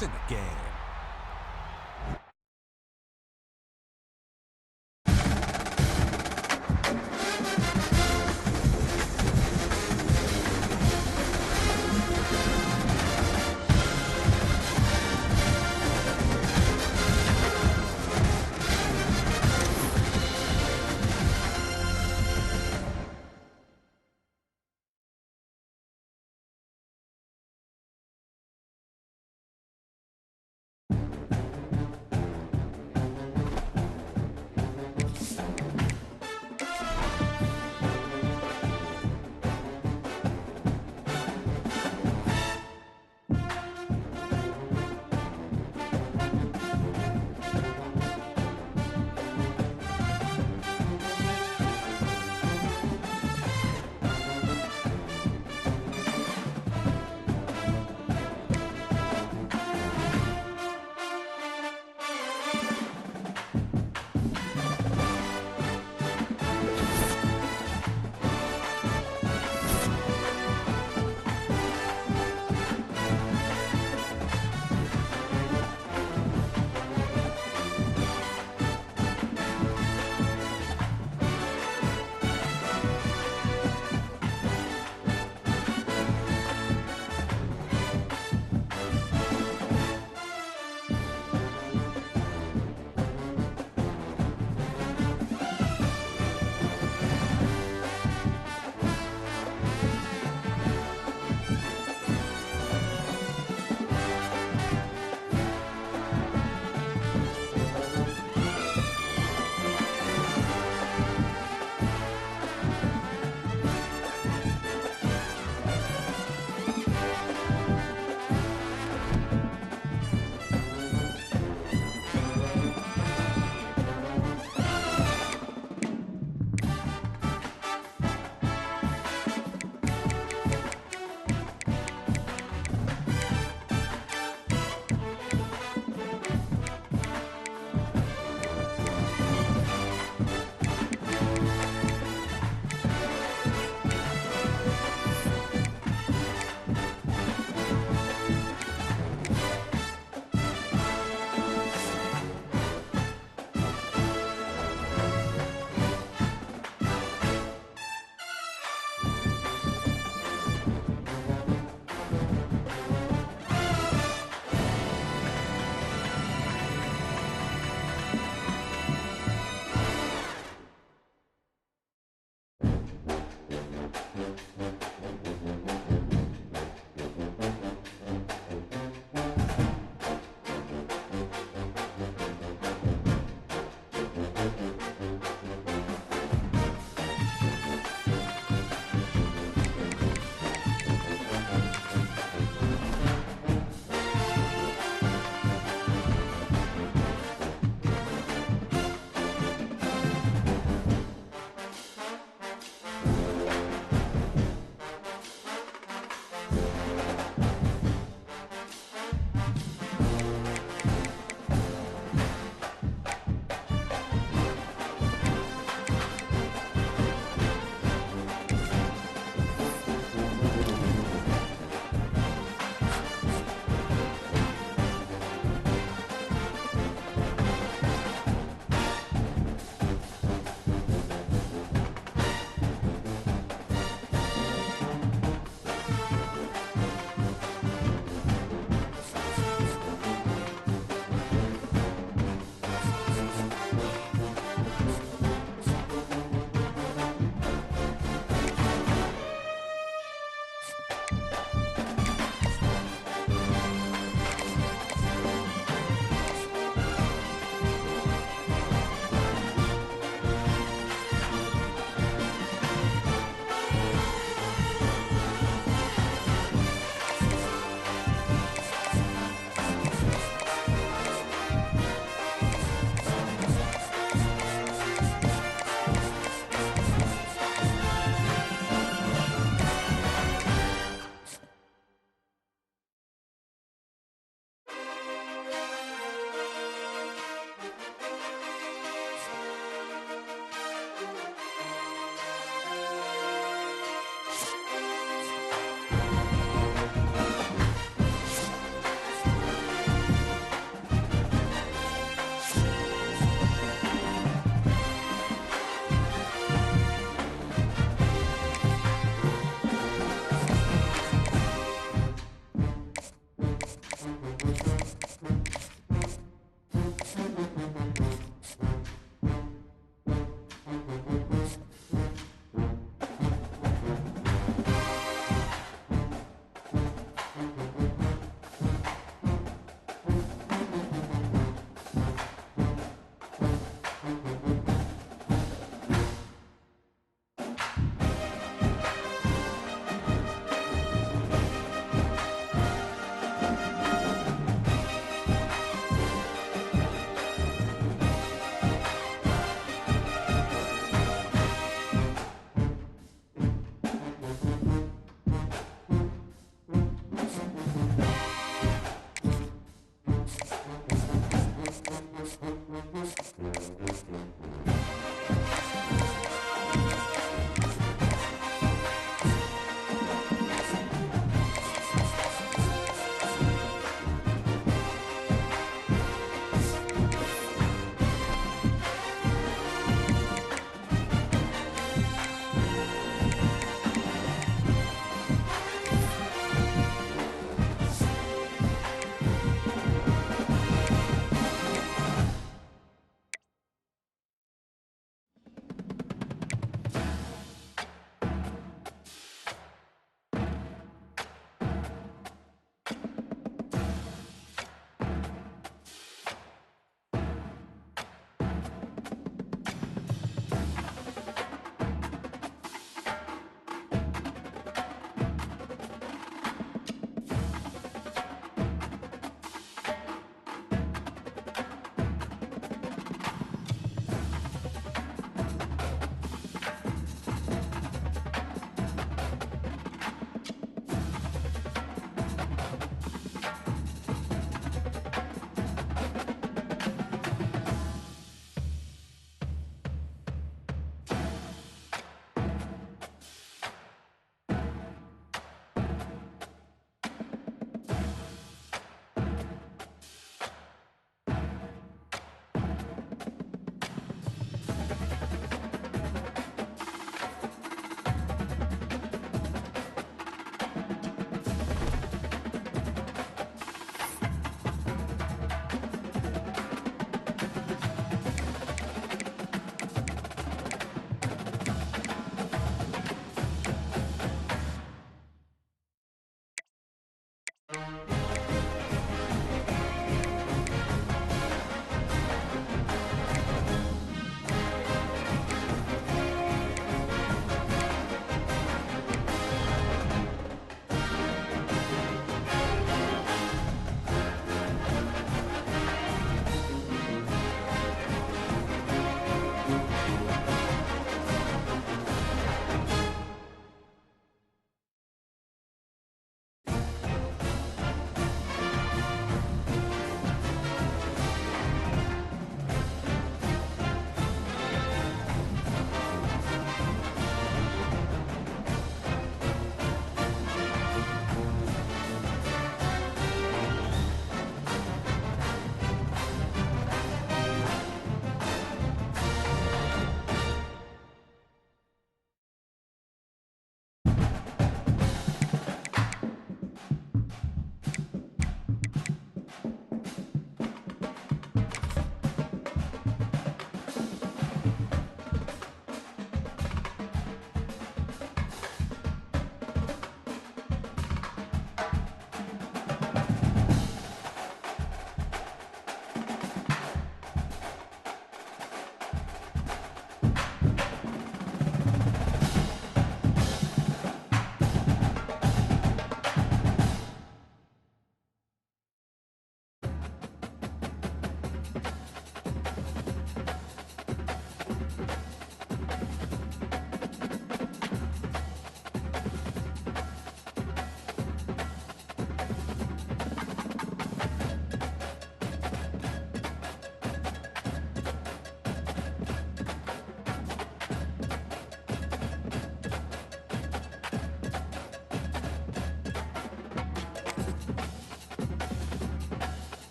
It's in the game.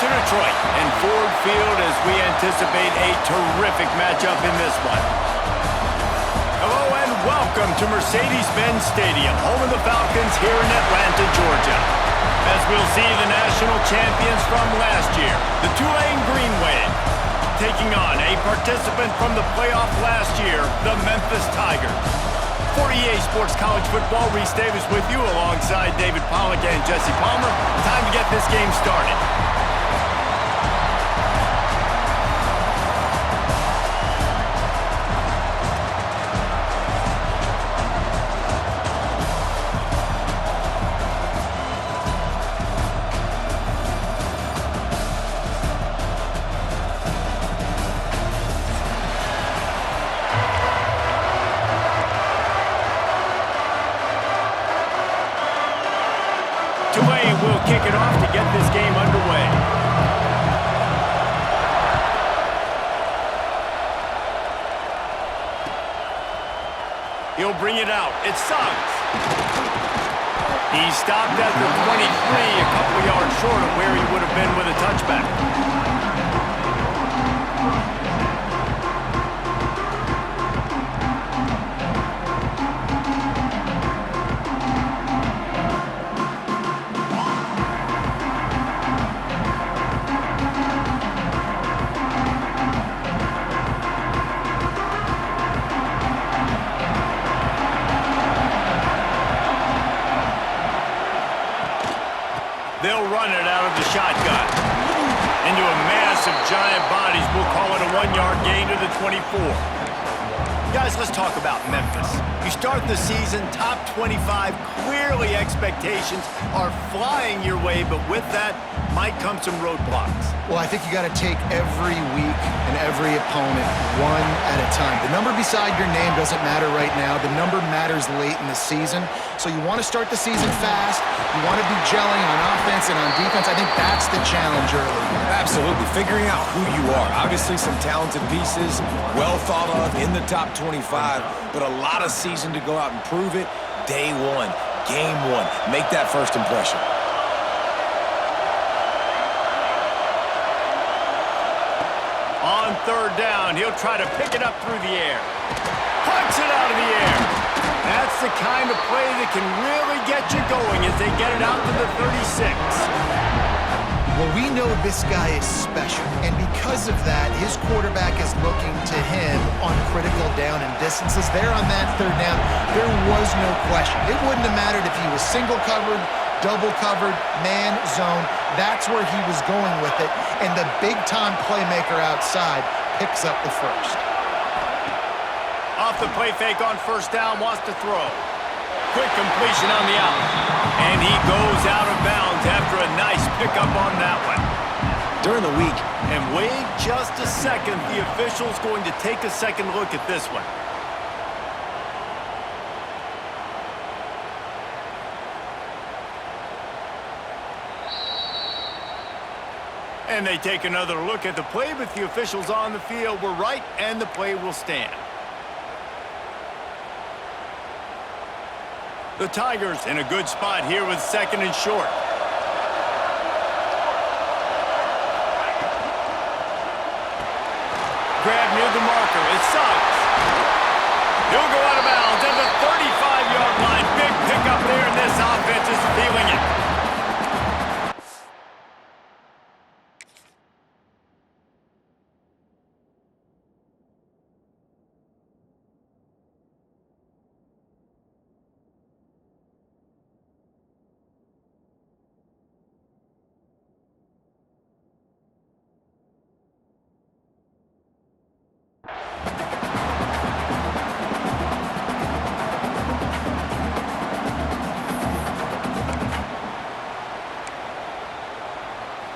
to Detroit and Ford Field as we anticipate a terrific matchup in this one. Hello and welcome to Mercedes-Benz Stadium, home of the Falcons here in Atlanta, Georgia. As we'll see the national champions from last year, the Tulane Green Wave, taking on a participant from the playoff last year, the Memphis Tigers. For EA Sports College Football, Reese Davis with you alongside David Pollack and Jesse Palmer. Time to get this game started. Tulane will kick it off to get this game underway. He'll bring it out. It's Suggs. He stopped at the 23, a couple yards short of where he would have been with a touchback. They'll run it out of the shotgun. Into a mass of giant bodies. We'll call it a 1-yard gain to the 24. Guys, let's talk about Memphis. You start the season top 25. Clearly expectations are flying your way, but with that might come some roadblocks. Well, I think you got to take every week and every opponent one at a time. The number beside your name doesn't matter right now. The number matters late in the season. So you want to start the season fast. You want to be gelling on offense and on defense. I think that's the challenge early. Absolutely. Figuring out who you are. Obviously some talented pieces, well thought of in the top 25, but a lot of season to go out and prove it. Day one, game one. Make that first impression. On third down, he'll try to pick it up through the air. Punch it out of the air. That's the kind of play that can really get you going as they get it out to the 36. Well, we know this guy is special, and because of that, his quarterback is looking to him on critical down and distances. There on that third down, there was no question. It wouldn't have mattered if he was single covered, double covered, man, zone. That's where he was going with it, and the big-time playmaker outside picks up the first. Off the play fake on first down, wants to throw. Quick completion on the out. And he goes out of bounds after a nice pickup on that one. During the week. And wait just a second. The official's going to take a second look at this one. And they take another look at the play, but the officials on the field were right, and the play will stand. The Tigers in a good spot here with second and short. Grab near the marker. It's Suggs. He'll go out of bounds at the 35-yard line. Big pickup there, and this offense is feeling it.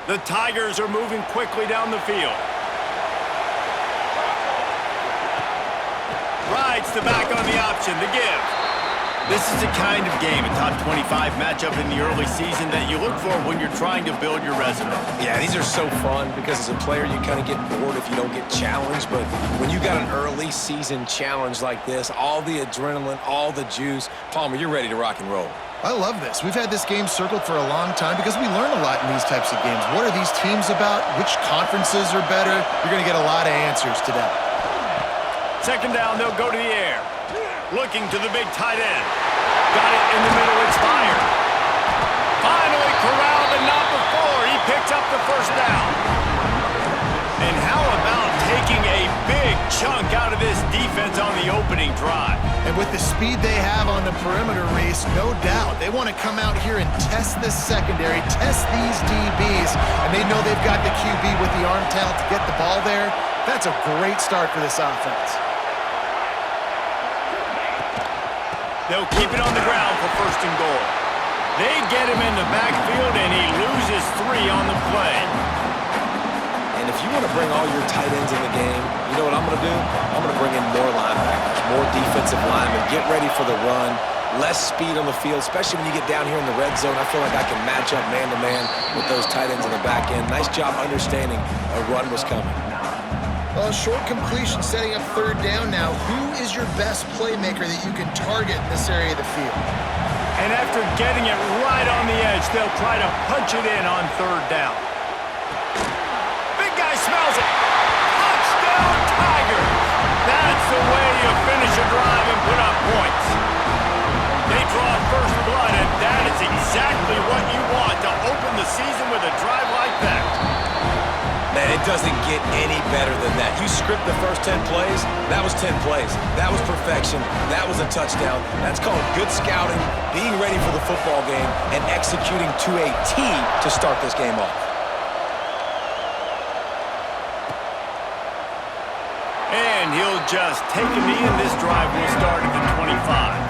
The Tigers are moving quickly down the field. Rides the back on the option, the give. This is the kind of game, a top 25 matchup in the early season that you look for when you're trying to build your resume. Yeah, these are so fun because as a player you kind of get bored if you don't get challenged, but when you got an early season challenge like this, all the adrenaline, all the juice, Palmer, you're ready to rock and roll. I love this. We've had this game circled for a long time because we learn a lot in these types of games. What are these teams about? Which conferences are better? You're going to get a lot of answers today. Second down, they'll go to the air. Looking to the big tight end. Got it in the middle, it's fired. Finally corralled, but not before. He picks up the first down. And how about taking a big chunk out of this defense on the opening drive? And with the speed they have on the perimeter, Reese, no doubt, they want to come out here and test this secondary, test these DBs, and they know they've got the QB with the arm talent to get the ball there. That's a great start for this offense. They'll keep it on the ground for first and goal. They get him in the backfield, and he loses 3 on the play. And if you want to bring all your tight ends in the game, you know what I'm going to do? I'm going to bring in more linebackers, more defensive linemen, get ready for the run, less speed on the field, especially when you get down here in the red zone. I feel like I can match up man-to-man with those tight ends in the back end. Nice job understanding a run was coming. Well, short completion setting up third down now. Who is your best playmaker that you can target in this area of the field? And after getting it right on the edge, they'll try to punch it in on third down. Big guy smells it. Touchdown, Tigers! That's the way you finish a drive and put up points. They draw first blood, and that is exactly what you want to open the season with a drive like that. Man, it doesn't get any better than that. You script the first 10 plays, that was 10 plays. That was perfection. That was a touchdown. That's called good scouting, being ready for the football game, and executing to a T to start this game off. And he'll just take a knee, and this drive will start at the 25.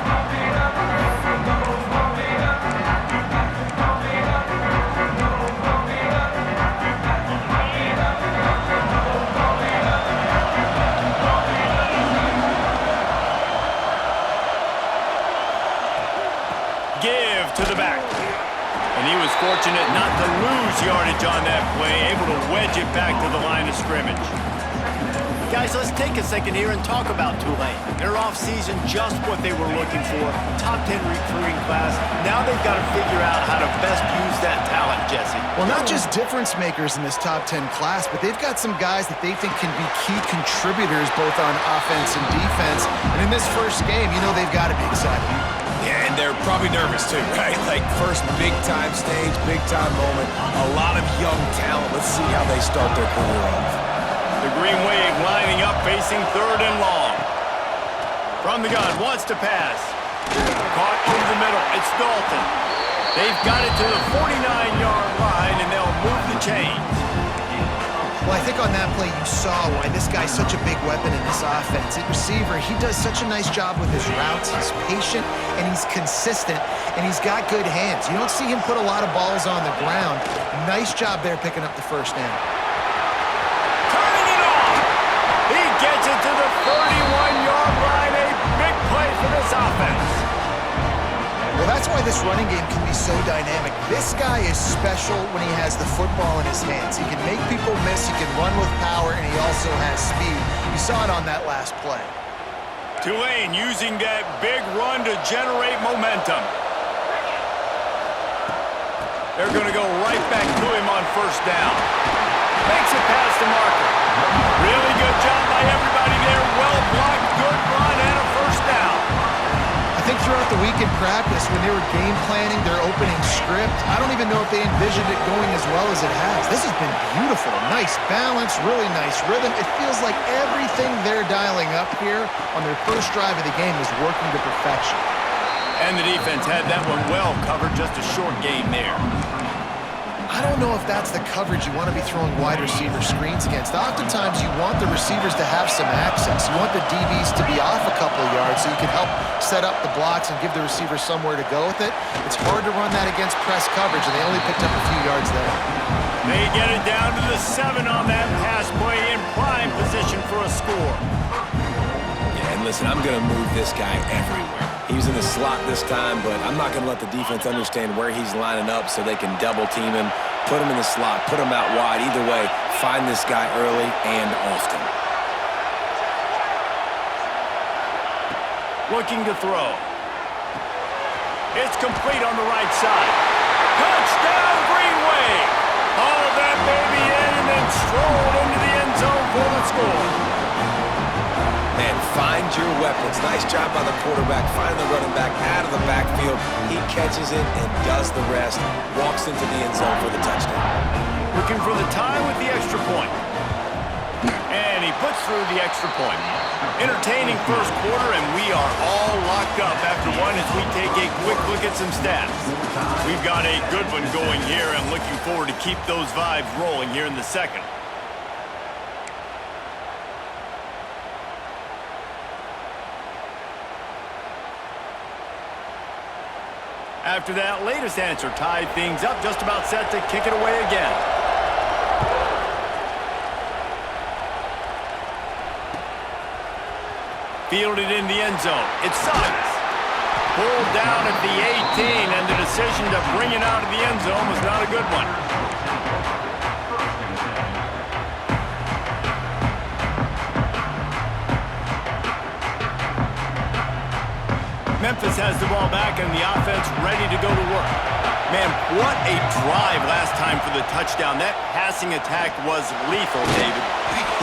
Give to the back. And he was fortunate not to lose yardage on that play, able to wedge it back to the line of scrimmage. Guys, let's take a second here and talk about Tulane. Their offseason, just what they were looking for. Top 10 recruiting class. Now they've got to figure out how to best use that talent, Jesse. Well, not just difference makers in this top 10 class, but they've got some guys that they think can be key contributors both on offense and defense. And in this first game, you know they've got to be excited. Yeah, and they're probably nervous too, right? Like first big-time stage, big-time moment. A lot of young talent. Let's see how they start their career off. The Green Wave lining up, facing third and long. From the gun, wants to pass. Caught over the middle, it's Dalton. They've got it to the 49-yard line, and they'll move the chains. Well, I think on that play you saw why this guy's such a big weapon in this offense. At receiver, he does such a nice job with his routes. He's patient, and he's consistent, and he's got good hands. You don't see him put a lot of balls on the ground. Nice job there picking up the first down. Turning it on! He gets it to the 31-yard line. A big play for this offense. Well, that's why this running game can be so dynamic. This guy is special when he has the football in his hands. He can make people miss, he can run with power, and he also has speed. You saw it on that last play. Tulane using that big run to generate momentum. They're going to go right back to him on first down. Makes it past the marker. Really good job by everybody there. Well blocked, good run, and a first down. I think throughout the week in practice, when they were game planning their opening script, I don't even know if they envisioned it going as well as it has. This has been beautiful. Nice balance, really nice rhythm. It feels like everything they're dialing up here on their first drive of the game is working to perfection. And the defense had that one well covered, just a short game there. I don't know if that's the coverage you want to be throwing wide receiver screens against. Oftentimes, you want the receivers to have some access. You want the DBs to be off a couple of yards so you can help set up the blocks and give the receiver somewhere to go with it. It's hard to run that against press coverage, and they only picked up a few yards there. They get it down to the 7 on that pass play, in prime position for a score. Yeah, and listen, I'm going to move this guy everywhere. He's in the slot this time, but I'm not going to let the defense understand where he's lining up so they can double team him, put him in the slot, put him out wide. Either way, find this guy early and often. Looking to throw. It's complete on the right side. Touchdown, Green Wave! All of that baby in and then strolled into the end zone for the score. Man, find your weapons. Nice job by the quarterback. Find the running back out of the backfield. He catches it and does the rest. Walks into the end zone for the touchdown. Looking for the tie with the extra point. And he puts through the extra point. Entertaining first quarter, and we are all locked up after one as we take a quick look at some stats. We've got a good one going here. I'm looking forward to keep those vibes rolling here in the second. After that latest answer tied things up, just about set to kick it away again. Fielded in the end zone. It's Suggs. Pulled down at the 18, and the decision to bring it out of the end zone was not a good one. Memphis has the ball back, and the offense ready to go to work. Man, what a drive last time for the touchdown. That passing attack was lethal, David.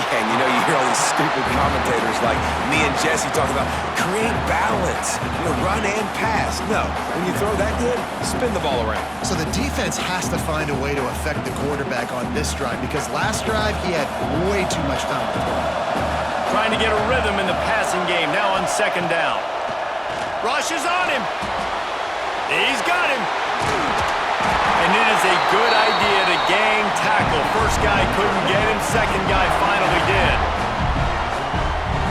Yeah, and you hear all these stupid commentators like me and Jesse talk about create balance, run and pass. No, when you throw that good, spin the ball around. So the defense has to find a way to affect the quarterback on this drive because last drive he had way too much time to throw. Trying to get a rhythm in the passing game now on second down. Rush is on him. He's got him. And it is a good idea to gang tackle. First guy couldn't get him. Second guy finally did.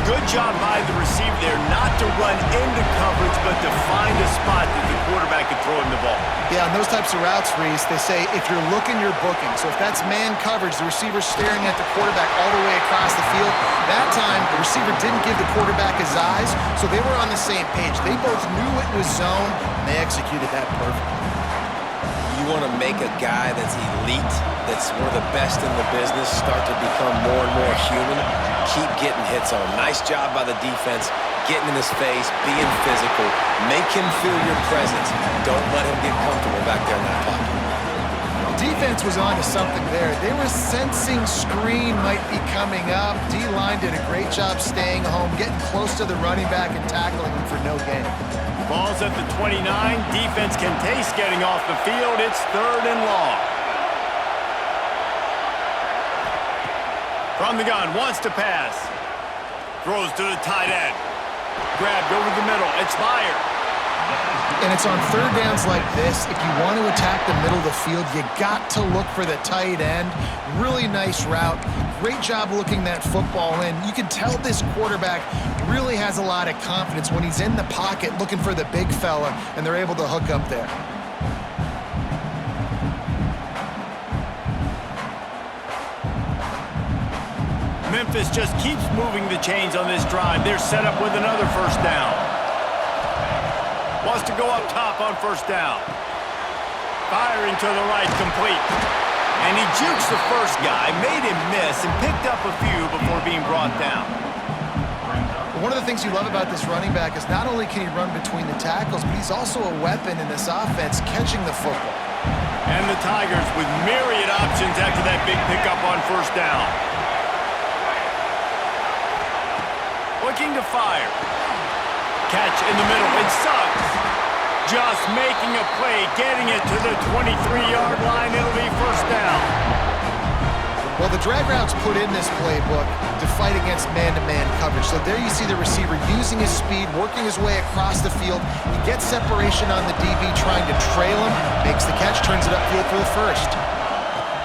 Good job by the receiver there not to run into coverage, but to find a spot that the quarterback could throw him the ball. Yeah, on those types of routes, Reese, they say if you're looking, you're booking. So if that's man coverage, the receiver's staring at the quarterback all the way across the field. That time, the receiver didn't give the quarterback his eyes, so they were on the same page. They both knew it was zone, and they executed that perfectly. You want to make a guy that's elite, that's one of the best in the business, start to become more and more human. Keep getting hits on him. Nice job by the defense, getting in his face, being physical. Make him feel your presence. Don't let him get comfortable back there in that pocket. Defense was on to something there. They were sensing screen might be coming up. D-line did a great job staying home, getting close to the running back and tackling him for no gain. Ball's at the 29. Defense can taste getting off the field. It's third and long. From the gun, wants to pass. Throws to the tight end. Grabbed over the middle. It's Meyer. And it's on third downs like this. If you want to attack the middle of the field, you got to look for the tight end. Really nice route. Great job looking that football in. You can tell this quarterback really has a lot of confidence when he's in the pocket looking for the big fella, and they're able to hook up there. Memphis just keeps moving the chains on this drive. They're set up with another first down. Wants to go up top on first down. Firing to the right, complete. And he jukes the first guy, made him miss, and picked up a few before being brought down. One of the things you love about this running back is not only can he run between the tackles, but he's also a weapon in this offense catching the football. And the Tigers with myriad options after that big pickup on first down. Looking to fire. Catch in the middle. It's Suggs. Just making a play, getting it to the 23-yard line. It'll be first down. Well, the drag routes put in this playbook to fight against man-to-man coverage. So there you see the receiver using his speed, working his way across the field. He gets separation on the DB, trying to trail him, makes the catch, turns it upfield for the first.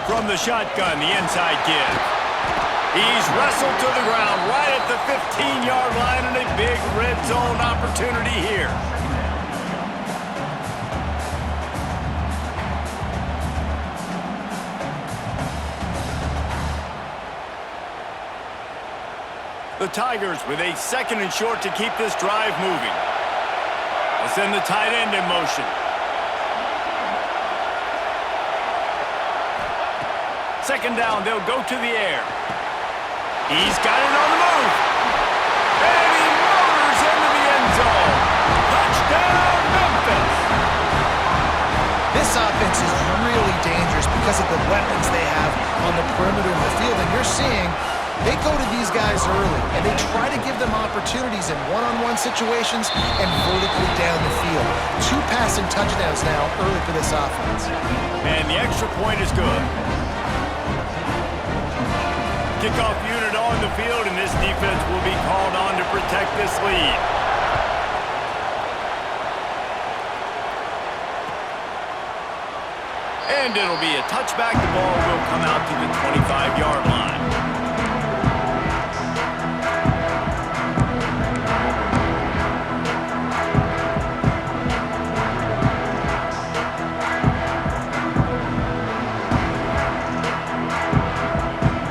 From the shotgun, the inside give. He's wrestled to the ground right at the 15-yard line, and a big red zone opportunity here. The Tigers with a second and short to keep this drive moving. They'll send the tight end in motion. Second down, they'll go to the air. He's got it on the move. And he motors into the end zone. Touchdown, Memphis. this offense is really dangerous because of the weapons they have on the perimeter of the field. And you're seeing they go to these guys early, and they try to give them opportunities in one-on-one situations and vertically down the field. 2 passing touchdowns now early for this offense. And the extra point is good. Kickoff unit on the field, and this defense will be called on to protect this lead. And it'll be a touchback. The ball will come out to the 25-yard line.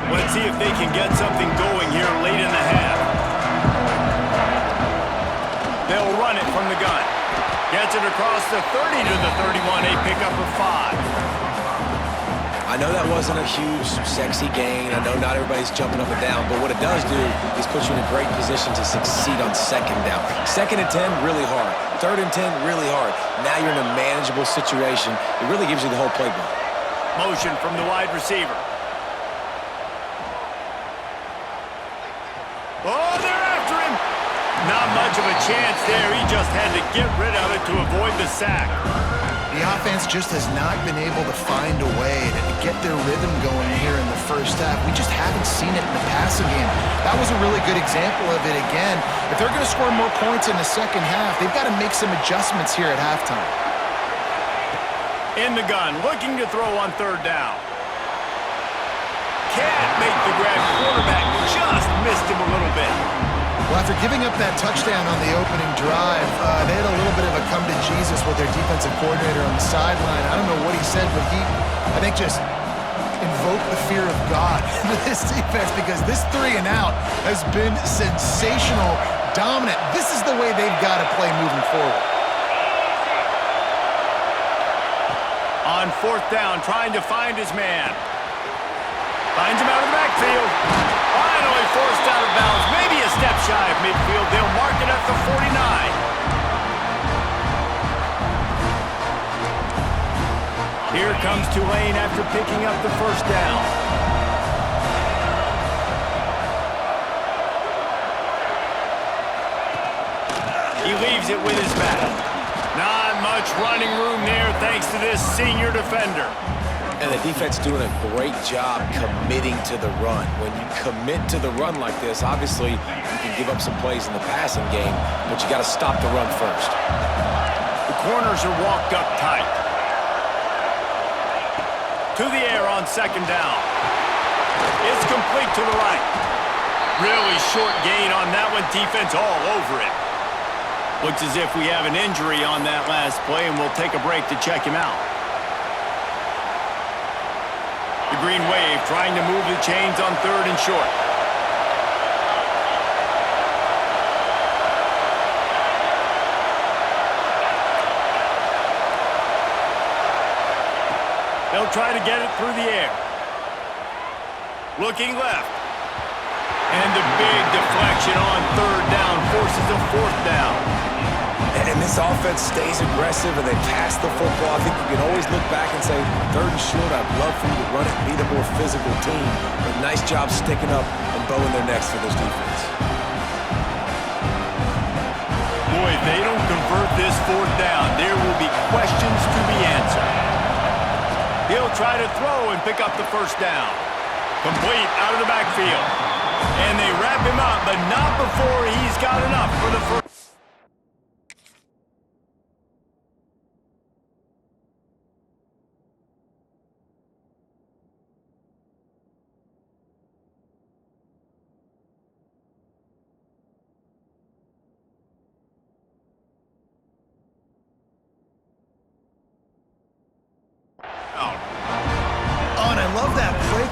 Let's see if they can get something going here late in the half. They'll run it from the gun. Gets it across the 30 to the 31, a pickup of 5. I know that wasn't a huge, sexy gain. I know not everybody's jumping up and down, but what it does do is put you in a great position to succeed on 2nd down. 2nd and 10, really hard. 3rd and 10, really hard. Now you're in a manageable situation. It really gives you the whole playbook. Motion from the wide receiver. Oh, they're after him. Not much of a chance there. He just had to get rid of it to avoid the sack. The offense just has not been able to find a way to get their rhythm going here in the first half. We just haven't seen it in the passing game. That was a really good example of it again. If they're going to score more points in the second half, they've got to make some adjustments here at halftime. In the gun, looking to throw on 3rd down. Can't make the grab. Quarterback just missed him a little bit. Well, after giving up that touchdown on the opening drive, they had a little bit of a come to Jesus with their defensive coordinator on the sideline. I don't know what he said, but he, I think, just invoked the fear of God into this defense because this 3 and out has been sensational, dominant. This is the way they've got to play moving forward. On 4th down, trying to find his man. Finds him out of the backfield. Finally forced out of bounds. Maybe a step shy of midfield. They'll mark it at the 49. Here comes Tulane after picking up the 1st down. He leaves it with his back. Not much running room there thanks to this senior defender. And the defense doing a great job committing to the run. When you commit to the run like this, obviously you can give up some plays in the passing game, but you got to stop the run first. The corners are walked up tight. To the air on 2nd down. It's complete to the right. Really short gain on that one. Defense all over it. Looks as if we have an injury on that last play, and we'll take a break to check him out. The Green Wave trying to move the chains on 3rd and short. They'll try to get it through the air. Looking left. And the big deflection on 3rd down forces a 4th down. And this offense stays aggressive and they pass the football. I think you can always look back and say, 3rd and short, I'd love for you to run it and be the more physical team. But nice job sticking up and bowing their necks for this defense. Boy, if they don't convert this 4th down, there will be questions to be answered. He'll try to throw and pick up the 1st down. Complete out of the backfield. And they wrap him up, but not before he's got enough for the 1st.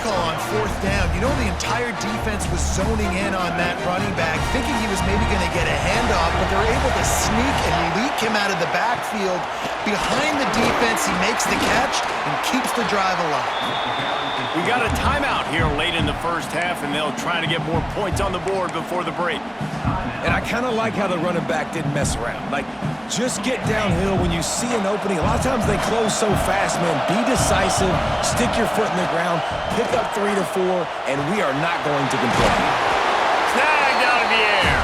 On 4th down, you know the entire defense was zoning in on that running back, thinking he was maybe going to get a handoff, but they're able to sneak and leak him out of the backfield. Behind the defense, he makes the catch and keeps the drive alive. We got a timeout here late in the first half, and they'll try to get more points on the board before the break. And I kind of like how the running back didn't mess around. Like, Just get downhill when you see an opening. A lot of times they close so fast, man. Be decisive, stick your foot in the ground, pick up 3 to 4, and we are not going to complain. Snagged out of the air.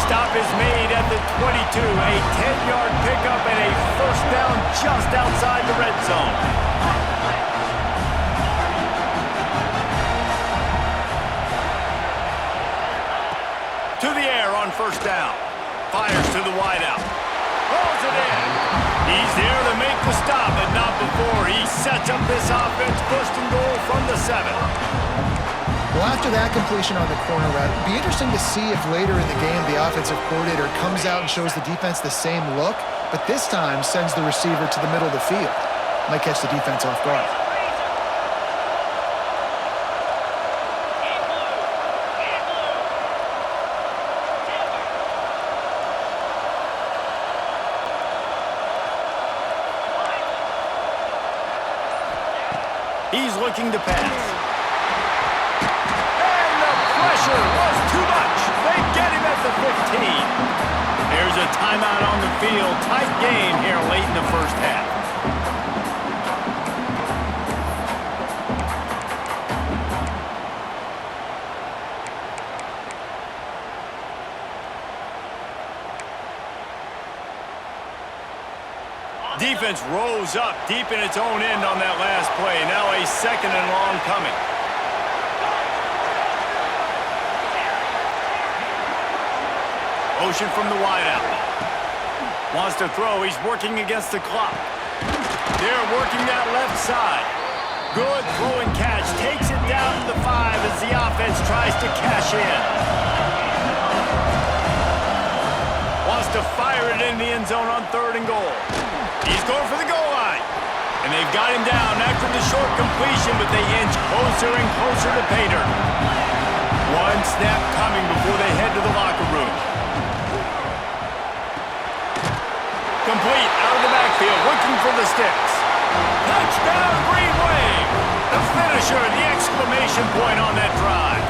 Stop is made at the 22. A 10-yard pickup and a first down just outside the red zone. To the air on first down. Fires to the wideout. Rolls it in. He's there to make the stop, but not before. He sets up this offense, first and goal from the 7. Well, after that completion on the corner route, it'd be interesting to see if later in the game the offensive coordinator comes out and shows the defense the same look, but this time sends the receiver to the middle of the field. Might catch the defense off guard. He's looking to pass. And the pressure was too much. They get him at the 15. There's a timeout on the field. Tight game here late in the first half. Defense rose up deep in its own end on that last play. Now a second and long coming. Motion from the wideout. Wants to throw. He's working against the clock. They're working that left side. Good throw and catch. Takes it down to the 5 as the offense tries to cash in. Wants to fire it in the end zone on 3rd and goal. He's going for the goal line. And they've got him down after the short completion, but they inch closer and closer to pay dirt. One snap coming before they head to the locker room. Complete out of the backfield, looking for the sticks. Touchdown, Green Wave. The finisher, the exclamation point on that drive.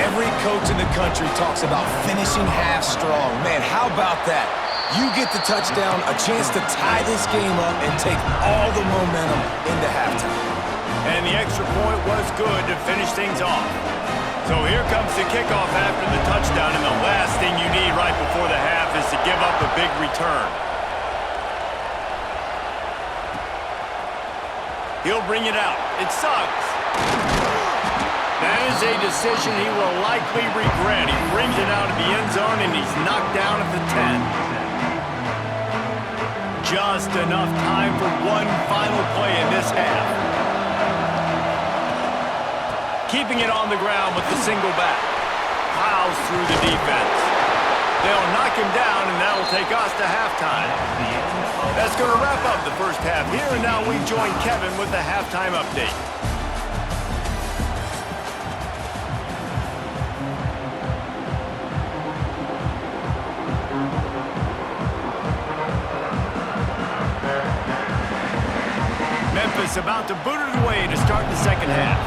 Every coach in the country talks about finishing half strong. Man, how about that? You get the touchdown, a chance to tie this game up and take all the momentum into halftime. And the extra point was good to finish things off. So here comes the kickoff after the touchdown, and the last thing you need right before the half is to give up a big return. He'll bring it out. It sucks. That is a decision he will likely regret. He brings it out of the end zone, and he's knocked down at the 10. Just enough time for one final play in this half. Keeping it on the ground with the single back. Plows through the defense. They'll knock him down, and that'll take us to halftime. That's going to wrap up the first half here, and now we join Kevin with the halftime update. Memphis about to boot it away to start the second half.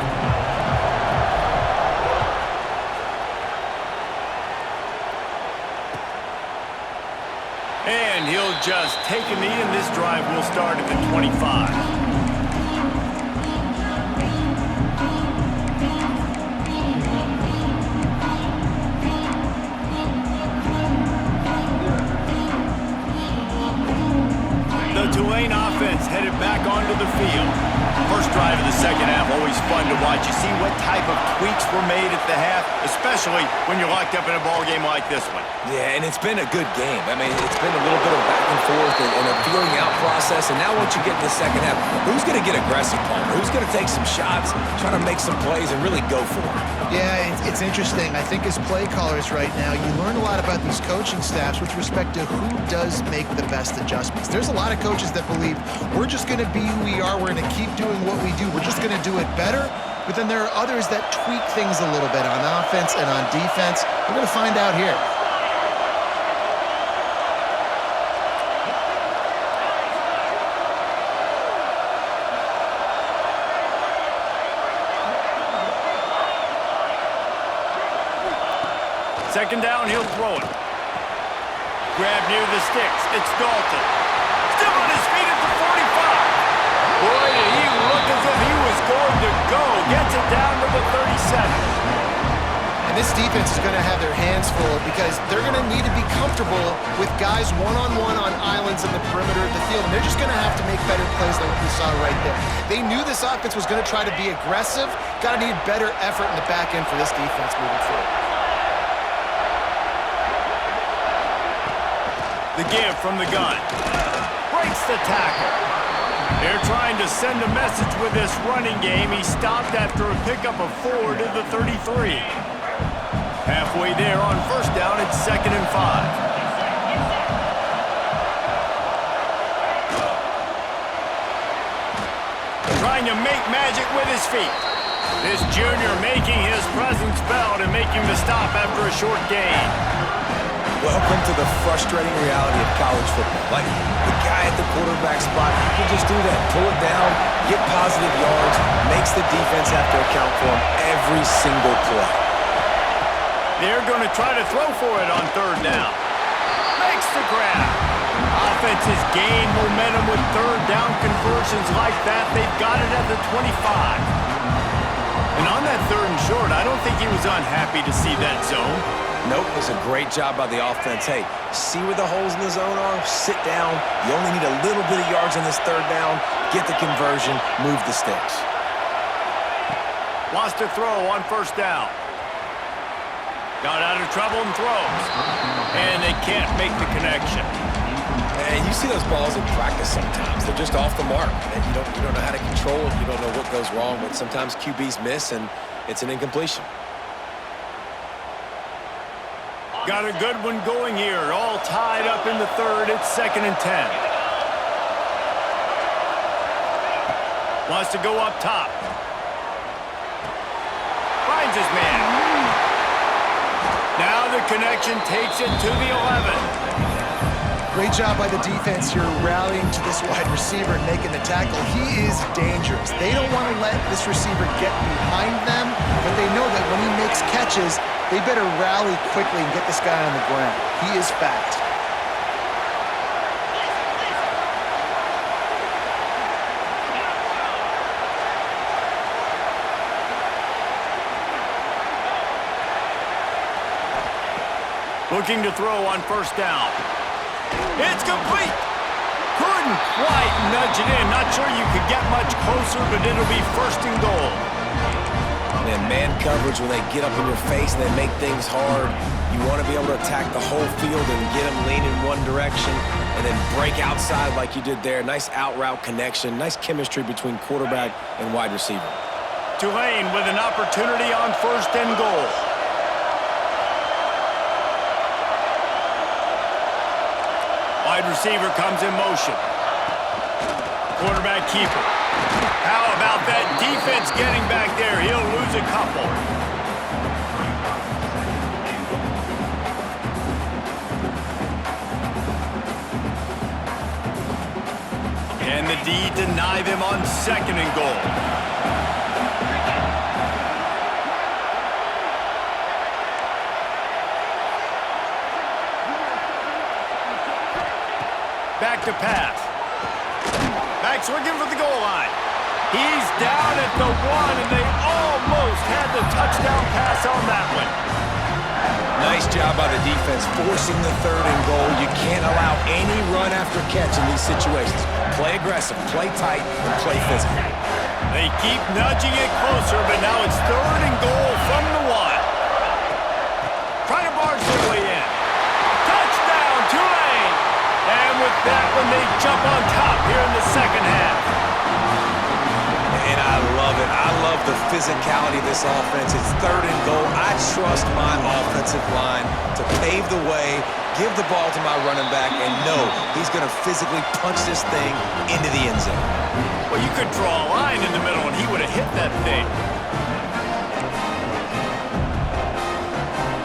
And he'll just take a knee, and this drive will start at the 25. The Tulane offense headed back onto the field. First drive of the second half, always fun to watch. You see what type of tweaks were made at the half, especially when you're locked up in a ball game like this one. Yeah, and it's been a good game. I mean, it's been a little bit of back and forth and a feeling out process. And now once you get in the second half, who's going to get aggressive, Palmer? Who's going to take some shots, try to make some plays, and really go for it? Yeah, it's interesting. I think as play callers right now, you learn a lot about these coaching staffs with respect to who does make the best adjustments. There's a lot of coaches that believe we're just going to be who we are. We're going to keep doing what we do. We're just going to do it better. But then there are others that tweak things a little bit on offense and on defense. We're going to find out here. Second down, he'll throw it. grab near the sticks. It's Dalton. Still on his feet at the 45. Boy, did he look as if he was going to go. Gets it down to the 37. And this defense is going to have their hands full because they're going to need to be comfortable with guys one-on-one on islands in the perimeter of the field. And they're just going to have to make better plays than what we saw right there. They knew this offense was going to try to be aggressive. Got to need better effort in the back end for this defense moving forward. The give from the gun. Breaks the tackle. They're trying to send a message with this running game. He stopped after a pickup of 4 to the 33. Halfway there on first down, it's 2nd and 5. Trying to make magic with his feet. This junior making his presence felt and making the stop after a short gain. Welcome to the frustrating reality of college football. Like, the guy at the quarterback spot, he can just do that. Pull it down, get positive yards, makes the defense have to account for him every single play. They're going to try to throw for it on 3rd down. Makes the grab. Offenses gain momentum with 3rd down conversions like that. They've got it at the 25. And on that 3rd and short, I don't think he was unhappy to see that zone. Nope, it was a great job by the offense. Hey, see where the holes in the zone are? Sit down. You only need a little bit of yards on this 3rd down. Get the conversion, move the sticks. Wants to throw on 1st down. Got out of trouble and throws. And they can't make the connection. And you see those balls in practice sometimes. They're just off the mark. And you don't know how to control it. You don't know what goes wrong. But sometimes QBs miss, and it's an incompletion. Got a good one going here. All tied up in the 3rd. It's 2nd and 10. Wants to go up top. Finds his man. Now the connection takes it to the 11. Great job by the defense here rallying to this wide receiver and making the tackle. He is dangerous. They don't want to let this receiver get behind them, but they know that when he makes catches, they better rally quickly and get this guy on the ground. He is fast. Looking to throw on 1st down. It's complete. Couldn't quite nudge it in. Not sure you could get much closer, but it'll be 1st and goal. And man coverage, when they get up in your face and they make things hard, you want to be able to attack the whole field and get them leaning one direction and then break outside like you did there. Nice out route connection, nice chemistry between quarterback and wide receiver. Tulane with an opportunity on 1st and goal. Wide receiver comes in motion. Quarterback keeper. How about that defense getting back there? He'll lose a couple. And the D deny them on 2nd and goal. Back to pass. Back's looking for the goal line. He's down at the 1, and they almost had the touchdown pass on that one. Nice job by the defense forcing the 3rd and goal. You can't allow any run after catch in these situations. Play aggressive, play tight, and play physical. They keep nudging it closer, but now it's 3rd and goal from the 1. Trying to barge their way in. Touchdown, Tulane! And with that one, they jump on top here in the 2nd half. And I love it. I love the physicality of this offense. It's 3rd and goal. I trust my offensive line to pave the way, give the ball to my running back, and know he's going to physically punch this thing into the end zone. Well, you could draw a line in the middle, and he would have hit that thing.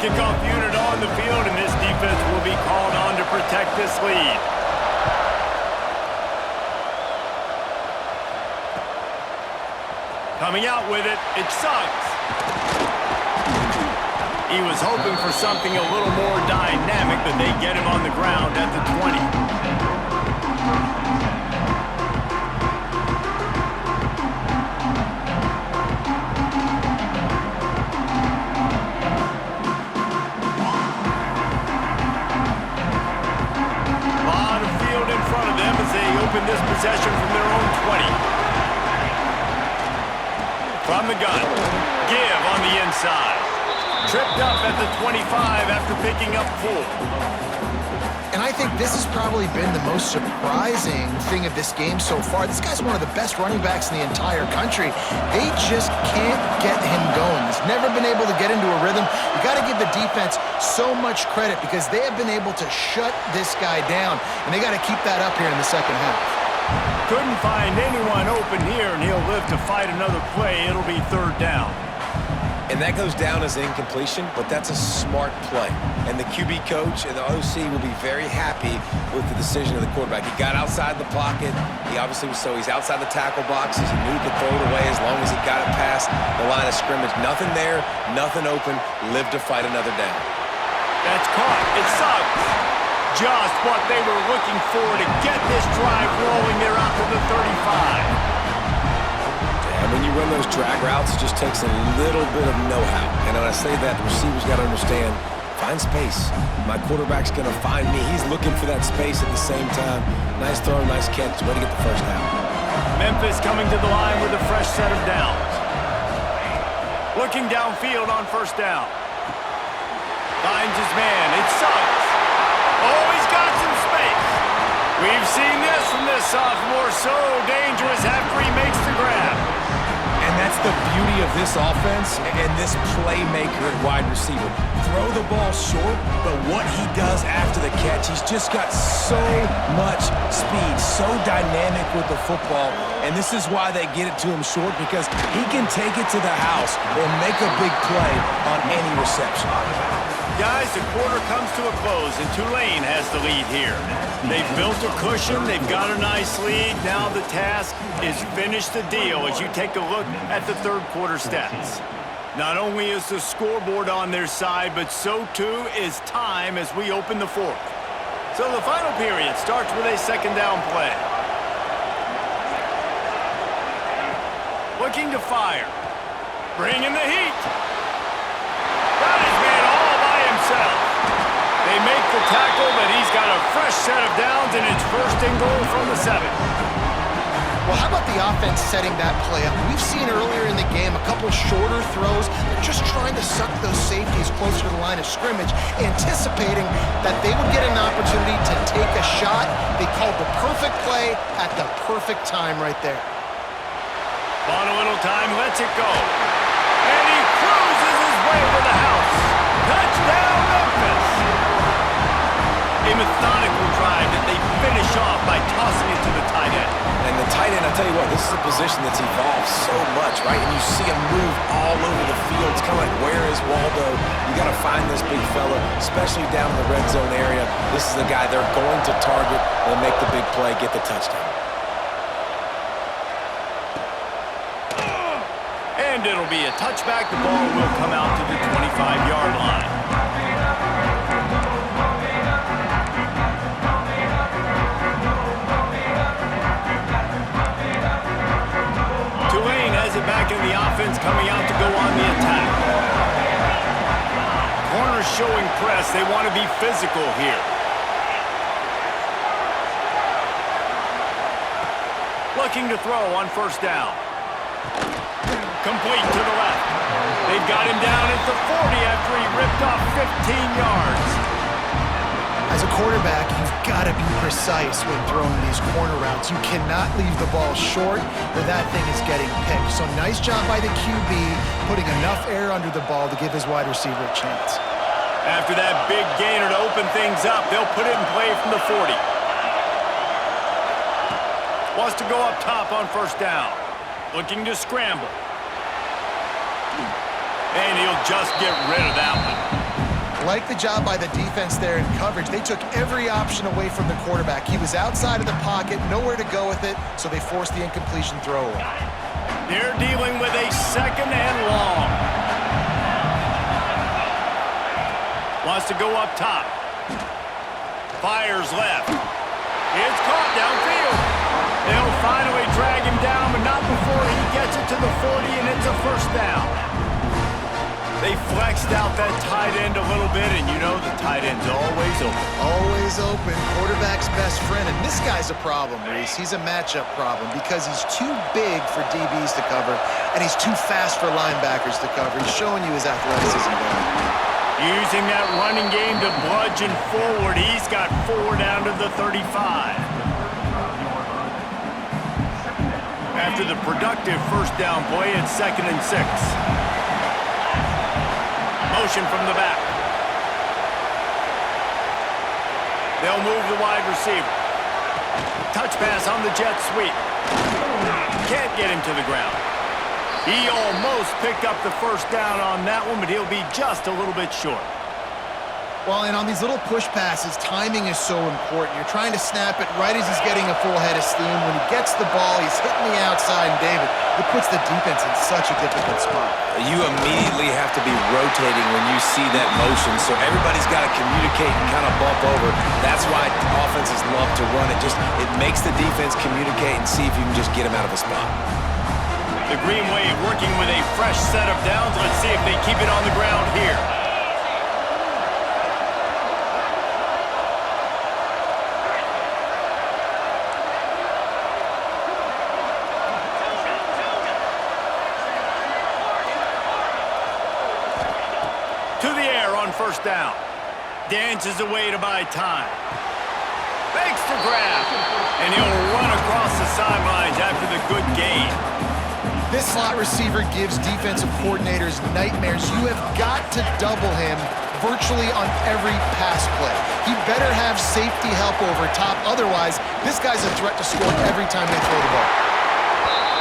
Kickoff unit on the field, and this defense will be called on to protect this lead. Coming out with it, it's Suggs. He was hoping for something a little more dynamic, but they get him on the ground at the 20. Open this possession from their own 20. From the gun, give on the inside. Tripped up at the 25 after picking up 4. And I think this has probably been the most surprising thing of this game so far. This guy's one of the best running backs in the entire country. They just can't get him going. He's never been able to get into a rhythm. You got to give the defense so much credit because they have been able to shut this guy down, and they got to keep that up here in the second half. Couldn't find anyone open here, and he'll live to fight another play. It'll be 3rd down. And that goes down as incompletion, but that's a smart play. And the QB coach and the OC will be very happy with the decision of the quarterback. He got outside the pocket. He's outside the tackle box. He knew he could throw it away as long as he got it past the line of scrimmage. Nothing there, nothing open. Live to fight another down. That's caught. It sucks. Just what they were looking for to get this drive rolling. They're out to the 35. And when you run those drag routes, it just takes a little bit of know-how. And when I say that, the receiver's got to understand, find space. My quarterback's going to find me. He's looking for that space at the same time. Nice throw, nice catch. Way to get the first down. Memphis coming to the line with a fresh set of downs. Looking downfield on 1st down. Finds his man. It sucks. Oh, he's got some space. We've seen this from this sophomore. So dangerous after he makes the grab. And that's the beauty of this offense and this playmaker at wide receiver. Throw the ball short, but what he does after the catch, he's just got so much speed, so dynamic with the football. And this is why they get it to him short, because he can take it to the house or make a big play on any reception. Guys, the quarter comes to a close, and Tulane has the lead here. They've built a cushion. They've got a nice lead. Now the task is finish the deal as you take a look at the 3rd quarter stats. Not only is the scoreboard on their side, but so too is time as we open the 4th. So the final period starts with a 2nd down play. Looking to fire. Bringing the heat. Got his man all by himself. They make the tackle, but he's got a fresh set of downs, and it's 1st and goal from the 7. Well, how about the offense setting that play up? We've seen earlier in the game a couple shorter throws. They're just trying to suck those safeties closer to the line of scrimmage, anticipating that they would get an opportunity to take a shot. They called the perfect play at the perfect time right there. On a little time, lets it go. And he cruises his way to the house. Touchdown, Memphis! A methodical drive that they finish off by tossing it to the tight end. And the tight end, I'll tell you what, this is a position that's evolved so much, right? And you see him move all over the field. It's kind of like, where is Waldo? You got to find this big fella, especially down in the red zone area. This is the guy they're going to target and make the big play, get the touchdown. And it'll be a touchback. The ball will come out to the 25-yard line. Tulane has it back in the offense, coming out to go on the attack. Corners showing press. They want to be physical here. Looking to throw on 1st down. Complete to the left. They've got him down at the 40 after he ripped off 15 yards. As a quarterback, you've got to be precise when throwing these corner routes. You cannot leave the ball short or that thing is getting picked. So nice job by the QB, putting enough air under the ball to give his wide receiver a chance. After that big gainer to open things up, they'll put it in play from the 40. Wants to go up top on 1st down. Looking to scramble. And he'll just get rid of that one. Like the job by the defense there in coverage. They took every option away from the quarterback. He was outside of the pocket, nowhere to go with it, so they forced the incompletion throw away. They're dealing with a 2nd and long. Wants to go up top. Fires left. It's caught downfield. They'll finally drag him down, but not before he gets it to the 40, and it's a first down. They flexed out that tight end a little bit, and you know the tight end's always open. Always open. Quarterback's best friend. And this guy's a problem, Reese. He's a matchup problem because he's too big for DBs to cover, and he's too fast for linebackers to cover. He's showing you his athleticism there. Using that running game to bludgeon forward. He's got 4 down to the 35. After the productive first down play, it's 2nd and 6. Motion from the back. They'll move the wide receiver. Touch pass on the jet sweep. Can't get him to the ground. He almost picked up the first down on that one, but he'll be just a little bit short. Well, and on these little push passes, timing is so important. You're trying to snap it right as he's getting a full head of steam. When he gets the ball, he's hitting the outside, and David, it puts the defense in such a difficult spot. You immediately have to be rotating when you see that motion, so everybody's got to communicate and kind of bump over. That's why offenses love to run it. It makes the defense communicate and see if you can just get him out of a spot. The Green Wave working with a fresh set of downs. Let's see if they keep it on the ground here. To the air on first down. Dances away to buy time. Makes the grab. And he'll run across the sidelines after the good gain. This slot receiver gives defensive coordinators nightmares. You have got to double him virtually on every pass play. He better have safety help over top. Otherwise, this guy's a threat to score every time they throw the ball.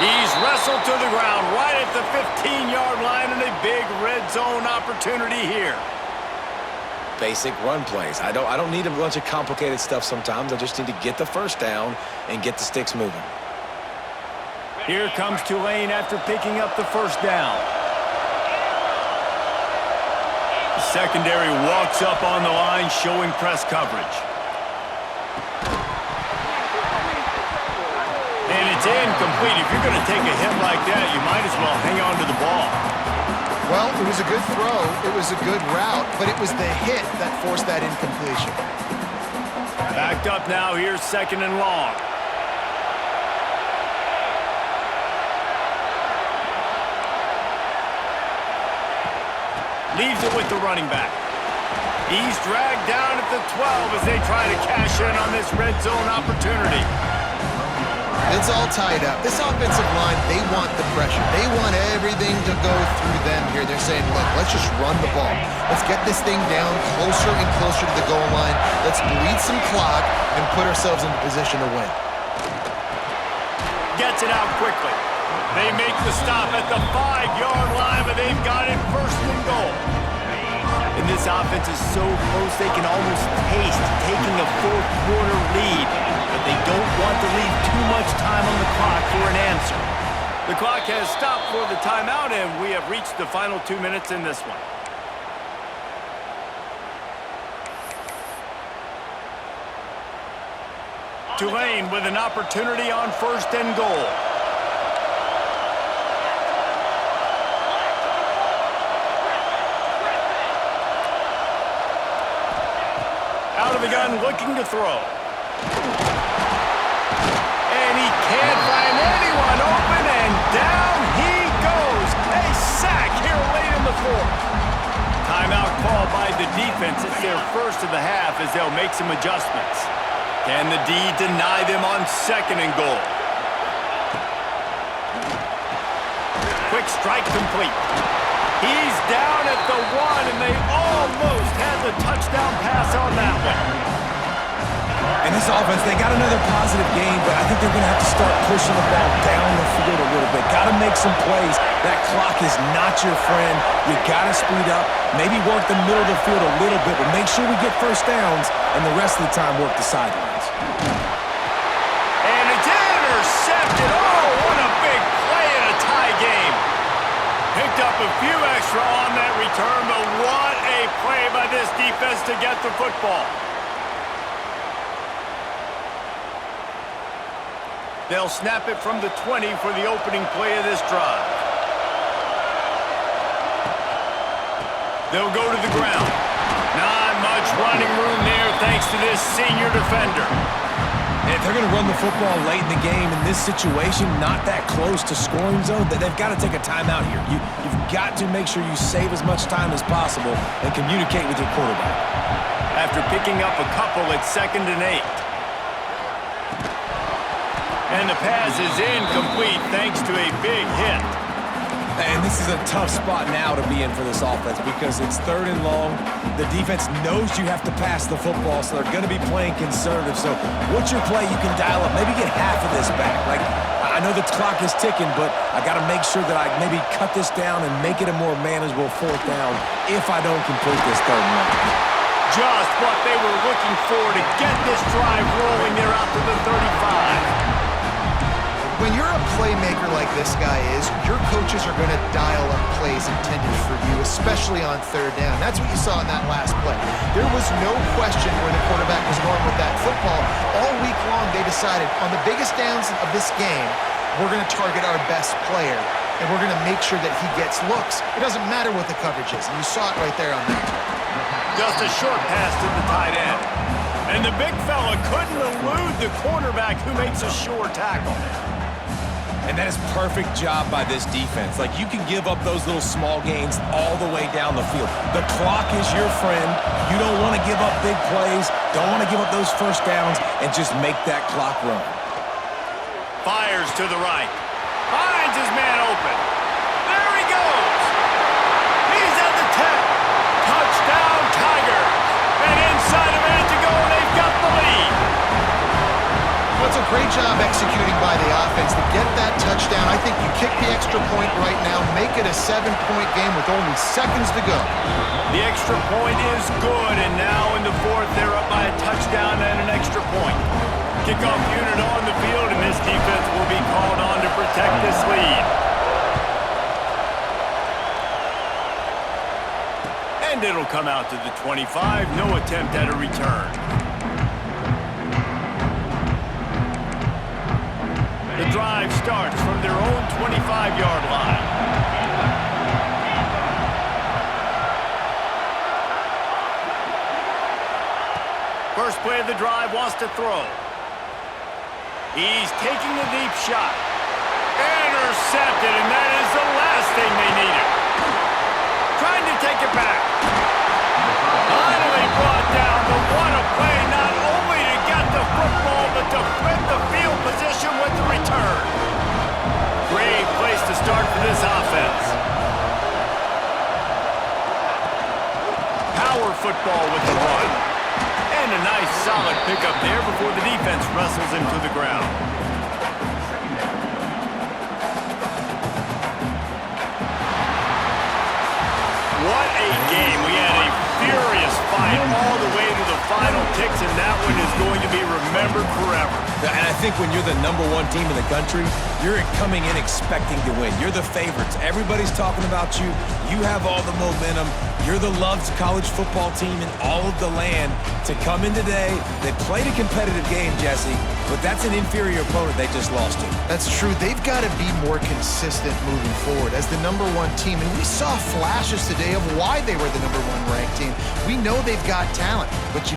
He's wrestled to the ground right at the 15-yard line, and a big red zone opportunity here. Basic run plays. I don't need a bunch of complicated stuff sometimes. I just need to get the first down and get the sticks moving. Here comes Tulane after picking up the first down. The secondary walks up on the line, showing press coverage. And it's incomplete. If you're going to take a hit like that, you might as well hang on to the ball. Well, it was a good throw. It was a good route, but it was the hit that forced that incompletion. Backed up now. Here's 2nd and long. Leaves it with the running back. He's dragged down at the 12 as they try to cash in on this red zone opportunity. It's all tied up. This offensive line, they want the pressure. They want everything to go through them here. They're saying, look, let's just run the ball. Let's get this thing down closer and closer to the goal line. Let's bleed some clock and put ourselves in position to win. Gets it out quickly. They make the stop at the 5-yard line, but they've got it 1st and goal. And this offense is so close they can almost taste taking a fourth-quarter lead. But they don't want to leave too much time on the clock for an answer. The clock has stopped for the timeout, and we have reached the final 2 minutes in this one. Tulane with an opportunity on 1st and goal. Out of the gun, looking to throw. And he can't find anyone open, and down he goes. A sack here late in the 4th. Timeout called by the defense. It's their first of the half as they'll make some adjustments. Can the D deny them on 2nd and goal? Quick strike complete. He's down at the 1, and they almost had the touchdown pass on that one. And this offense, they got another positive game, but I think they're going to have to start pushing the ball down the field a little bit. Got to make some plays. That clock is not your friend. You got to speed up, maybe work the middle of the field a little bit, but make sure we get first downs, and the rest of the time work the sidelines. And it's intercepted. Oh, what a big play in a tie game. Picked up a few extra on that return, but what a play by this defense. Lopez to get the football. They'll snap it from the 20 for the opening play of this drive. They'll go to the ground. Not much running room there thanks to this senior defender. And if they're going to run the football late in the game in this situation, not that close to scoring zone, they've got to take a timeout here. You've got to make sure you save as much time as possible and communicate with your quarterback. After picking up a couple, it's 2nd and 8. And the pass is incomplete thanks to a big hit. And this is a tough spot now to be in for this offense because it's 3rd and long. The defense knows you have to pass the football, so they're going to be playing conservative. So what's your play you can dial up? Maybe get half of this back. Like, I know the clock is ticking, but I got to make sure that I maybe cut this down and make it a more manageable 4th down if I don't complete this 3rd and long. Just what they were looking for to get this drive rolling there out to the 35. When you're a playmaker like this guy is, your coaches are going to dial up plays intended for you, especially on 3rd down. That's what you saw in that last play. There was no question where the quarterback was going with that football. All week long, they decided on the biggest downs of this game, we're going to target our best player, and we're going to make sure that he gets looks. It doesn't matter what the coverage is, and you saw it right there on that. Just a short pass to the tight end. And the big fella couldn't elude the cornerback who makes a sure tackle. And that is perfect job by this defense. Like, you can give up those little small gains all the way down the field. The clock is your friend. You don't want to give up big plays. Don't want to give up those 1st downs and just make that clock run. Fires to the right. Finds his man open. There he goes. He's at the 10. Touchdown, Tigers. And inside a minute to go, they've got the lead. Well, it's a great job executing by the offense to get that touchdown. I think you kick the extra point right now, make it a 7-point game with only seconds to go. The extra point is good, and now in the 4th, they're up by a touchdown and an extra point. Kickoff unit on the field, and this defense will be called on to protect this lead. And it'll come out to the 25, no attempt at a return. The drive starts from their own 25-yard line. First play of the drive wants to throw. He's taking the deep shot. Intercepted, and that is the last thing they needed. Trying to take it back. Finally brought down, but what a play, not only to get the football, but to flip the field position with the return. Great place to start for this offense. Power football with the run. And a nice solid pickup there before the defense wrestles him to the ground. What a game. We had a furious fight all the way to the final ticks, and that one is going to be remembered forever. And I think when you're the #1 team in the country, you're coming in expecting to win. You're the favorites. Everybody's talking about you. You have all the momentum. You're the loved college football team in all of the land. To come in today, they played a competitive game, Jesse, but that's an inferior opponent they just lost to. That's true. They've got to be more consistent moving forward as the #1 team. And we saw flashes today of why they were the #1 ranked team. We know they've got talent, but you